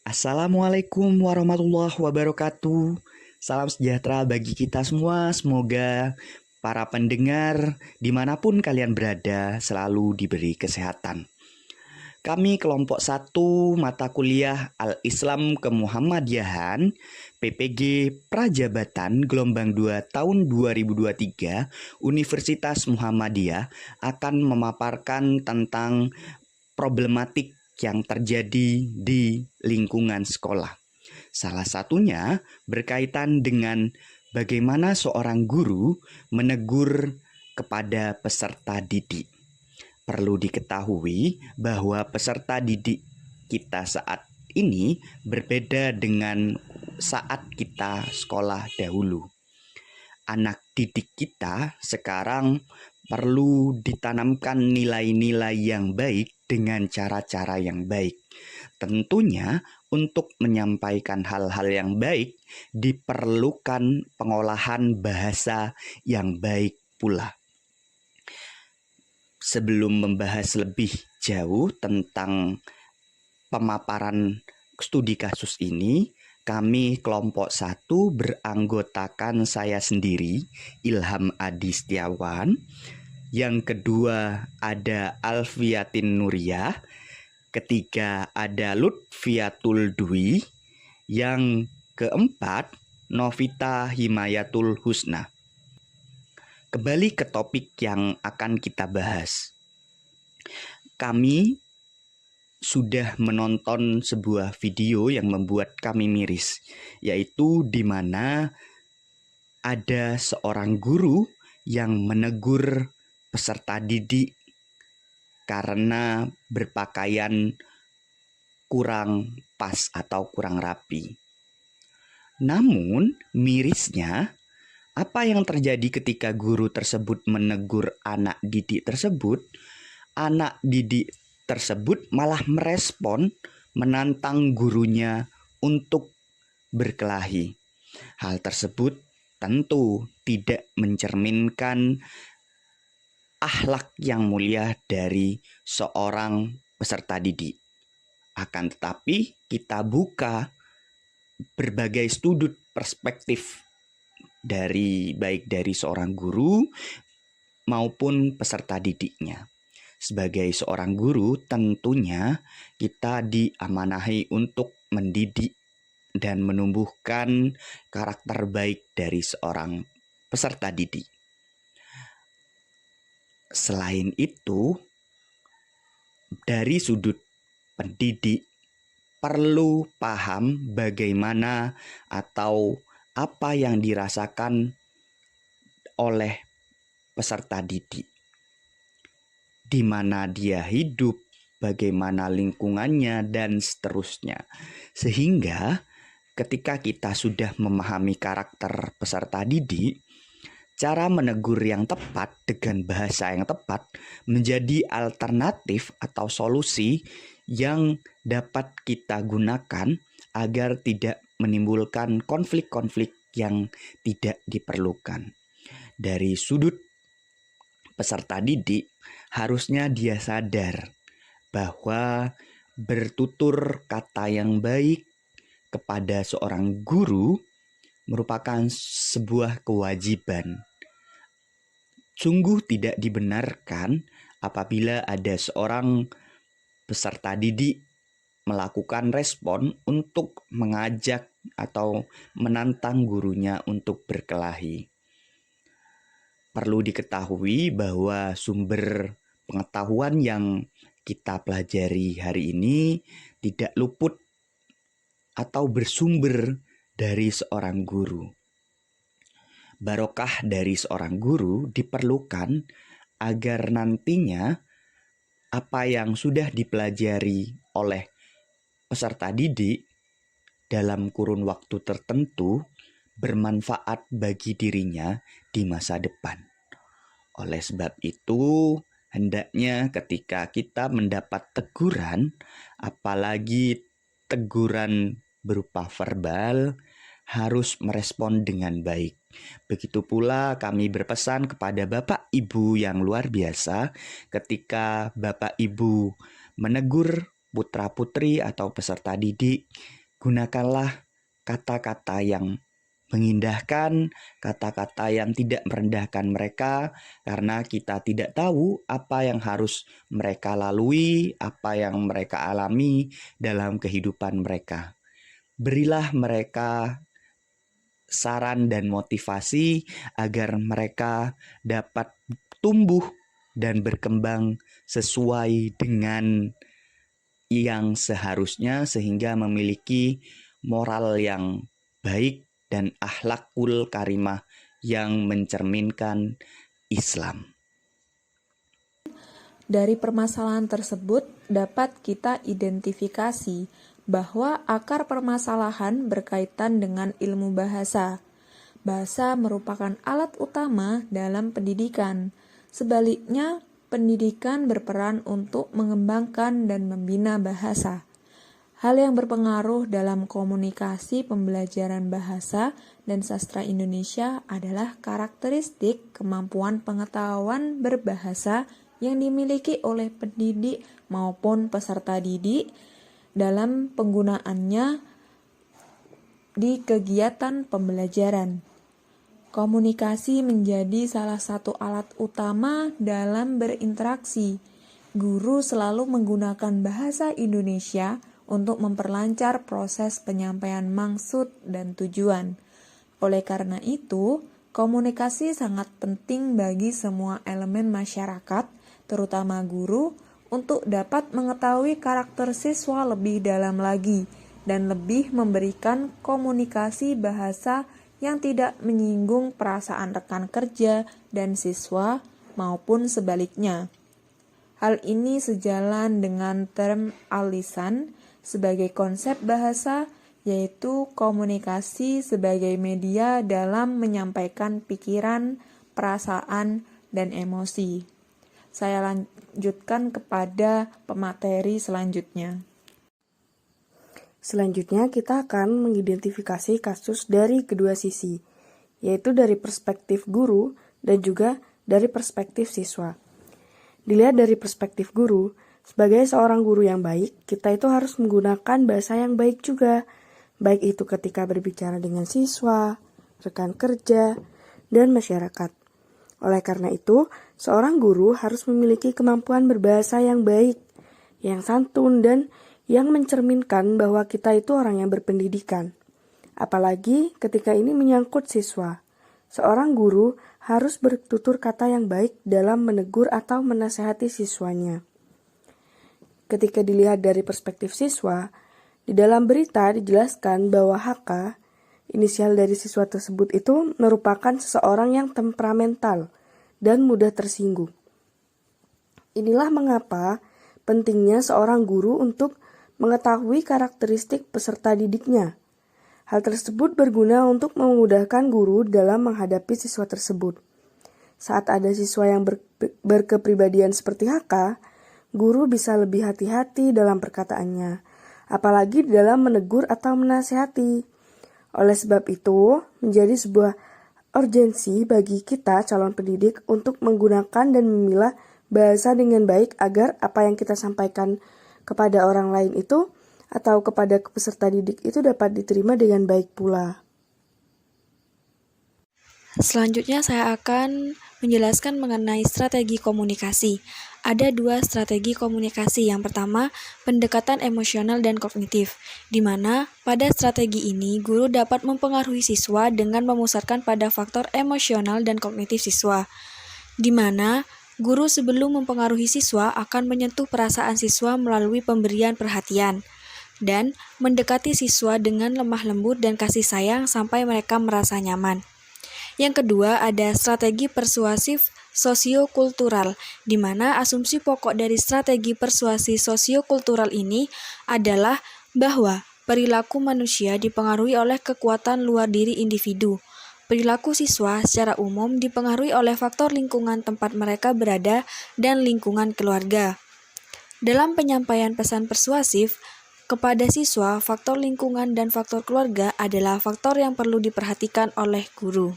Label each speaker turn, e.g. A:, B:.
A: Assalamualaikum warahmatullahi wabarakatuh. Salam sejahtera bagi kita semua. Semoga para pendengar dimanapun kalian berada selalu diberi kesehatan. Kami kelompok 1 mata kuliah Al-Islam Kemuhammadiyahan PPG Prajabatan gelombang 2 tahun 2023 Universitas Muhammadiyah akan memaparkan tentang problematik yang terjadi di lingkungan sekolah. Salah satunya berkaitan dengan bagaimana seorang guru menegur kepada peserta didik. Perlu diketahui bahwa peserta didik kita saat ini berbeda dengan saat kita sekolah dahulu. Anak didik kita sekarang perlu ditanamkan nilai-nilai yang baik dengan cara-cara yang baik. Tentunya untuk menyampaikan hal-hal yang baik diperlukan pengolahan bahasa yang baik pula. Sebelum membahas lebih jauh tentang pemaparan studi kasus ini, kami kelompok 1 beranggotakan saya sendiri, Ilham Adi Setiawan. Yang kedua ada Alfiatin Nuriyah. Ketiga ada Lutfiatul Dwi. Yang keempat Novita Himayatul Husna. Kembali ke topik yang akan kita bahas. Kami sudah menonton sebuah video yang membuat kami miris, yaitu di mana ada seorang guru yang menegur peserta didik karena berpakaian kurang pas atau kurang rapi. Namun mirisnya, apa yang terjadi ketika guru tersebut menegur anak didik tersebut? Anak didik tersebut malah merespon menantang gurunya untuk berkelahi. Hal tersebut tentu tidak mencerminkan akhlak yang mulia dari seorang peserta didik. Akan tetapi kita buka berbagai sudut perspektif baik dari seorang guru maupun peserta didiknya. Sebagai seorang guru, tentunya kita diamanahi untuk mendidik dan menumbuhkan karakter baik dari seorang peserta didik. Selain itu, dari sudut pendidik perlu paham bagaimana atau apa yang dirasakan oleh peserta didik, di mana dia hidup, bagaimana lingkungannya, dan seterusnya. Sehingga ketika kita sudah memahami karakter peserta didik, cara menegur yang tepat dengan bahasa yang tepat menjadi alternatif atau solusi yang dapat kita gunakan agar tidak menimbulkan konflik-konflik yang tidak diperlukan. Dari sudut peserta didik, harusnya dia sadar bahwa bertutur kata yang baik kepada seorang guru merupakan sebuah kewajiban. Sungguh tidak dibenarkan apabila ada seorang peserta didik melakukan respon untuk mengajak atau menantang gurunya untuk berkelahi. Perlu diketahui bahwa sumber pengetahuan yang kita pelajari hari ini tidak luput atau bersumber dari seorang guru. Barokah dari seorang guru diperlukan agar nantinya apa yang sudah dipelajari oleh peserta didik dalam kurun waktu tertentu bermanfaat bagi dirinya di masa depan. Oleh sebab itu, hendaknya ketika kita mendapat teguran, apalagi teguran berupa verbal, harus merespon dengan baik. Begitu pula kami berpesan kepada Bapak Ibu yang luar biasa ketika Bapak Ibu menegur putra-putri atau peserta didik, gunakanlah kata-kata yang mengindahkan, kata-kata yang tidak merendahkan mereka, karena kita tidak tahu apa yang harus mereka lalui, apa yang mereka alami dalam kehidupan mereka. Berilah mereka saran dan motivasi agar mereka dapat tumbuh dan berkembang sesuai dengan yang seharusnya, sehingga memiliki moral yang baik dan akhlakul karimah yang mencerminkan Islam.
B: Dari permasalahan tersebut dapat kita identifikasi bahwa akar permasalahan berkaitan dengan ilmu bahasa. Bahasa merupakan alat utama dalam pendidikan. Sebaliknya, pendidikan berperan untuk mengembangkan dan membina bahasa. Hal yang berpengaruh dalam komunikasi pembelajaran bahasa dan sastra Indonesia adalah karakteristik kemampuan pengetahuan berbahasa yang dimiliki oleh pendidik maupun peserta didik dalam penggunaannya di kegiatan pembelajaran. Komunikasi menjadi salah satu alat utama dalam berinteraksi. Guru selalu menggunakan bahasa Indonesia untuk memperlancar proses penyampaian maksud dan tujuan. Oleh karena itu, komunikasi sangat penting bagi semua elemen masyarakat, terutama guru, untuk dapat mengetahui karakter siswa lebih dalam lagi dan lebih memberikan komunikasi bahasa yang tidak menyinggung perasaan rekan kerja dan siswa maupun sebaliknya. Hal ini sejalan dengan term al-lisan sebagai konsep bahasa, yaitu komunikasi sebagai media dalam menyampaikan pikiran, perasaan, dan emosi. Saya lanjutkan kepada pemateri selanjutnya.
C: Selanjutnya kita akan mengidentifikasi kasus dari kedua sisi, yaitu dari perspektif guru dan juga dari perspektif siswa. Dilihat dari perspektif guru, sebagai seorang guru yang baik, kita itu harus menggunakan bahasa yang baik juga, baik itu ketika berbicara dengan siswa, rekan kerja, dan masyarakat. Oleh karena itu, seorang guru harus memiliki kemampuan berbahasa yang baik, yang santun, dan yang mencerminkan bahwa kita itu orang yang berpendidikan. Apalagi ketika ini menyangkut siswa. Seorang guru harus bertutur kata yang baik dalam menegur atau menasihati siswanya. Ketika dilihat dari perspektif siswa, di dalam berita dijelaskan bahwa HK, inisial dari siswa tersebut itu merupakan seseorang yang temperamental dan mudah tersinggung. Inilah mengapa pentingnya seorang guru untuk mengetahui karakteristik peserta didiknya. Hal tersebut berguna untuk memudahkan guru dalam menghadapi siswa tersebut. Saat ada siswa yang berkepribadian seperti HK, guru bisa lebih hati-hati dalam perkataannya, apalagi dalam menegur atau menasihati. Oleh sebab itu, menjadi sebuah urgensi bagi kita calon pendidik untuk menggunakan dan memilah bahasa dengan baik agar apa yang kita sampaikan kepada orang lain itu atau kepada peserta didik itu dapat diterima dengan baik pula.
D: Selanjutnya saya akan menjelaskan mengenai strategi komunikasi. Ada dua strategi komunikasi. Yang pertama, pendekatan emosional dan kognitif, di mana pada strategi ini guru dapat mempengaruhi siswa dengan memusatkan pada faktor emosional dan kognitif siswa, di mana guru sebelum mempengaruhi siswa akan menyentuh perasaan siswa melalui pemberian perhatian dan mendekati siswa dengan lemah lembut dan kasih sayang sampai mereka merasa nyaman. Yang kedua, ada strategi persuasif sosiokultural, di mana asumsi pokok dari strategi persuasi sosiokultural ini adalah bahwa perilaku manusia dipengaruhi oleh kekuatan luar diri individu. Perilaku siswa secara umum dipengaruhi oleh faktor lingkungan tempat mereka berada dan lingkungan keluarga. Dalam penyampaian pesan persuasif kepada siswa, faktor lingkungan dan faktor keluarga adalah faktor yang perlu diperhatikan oleh guru.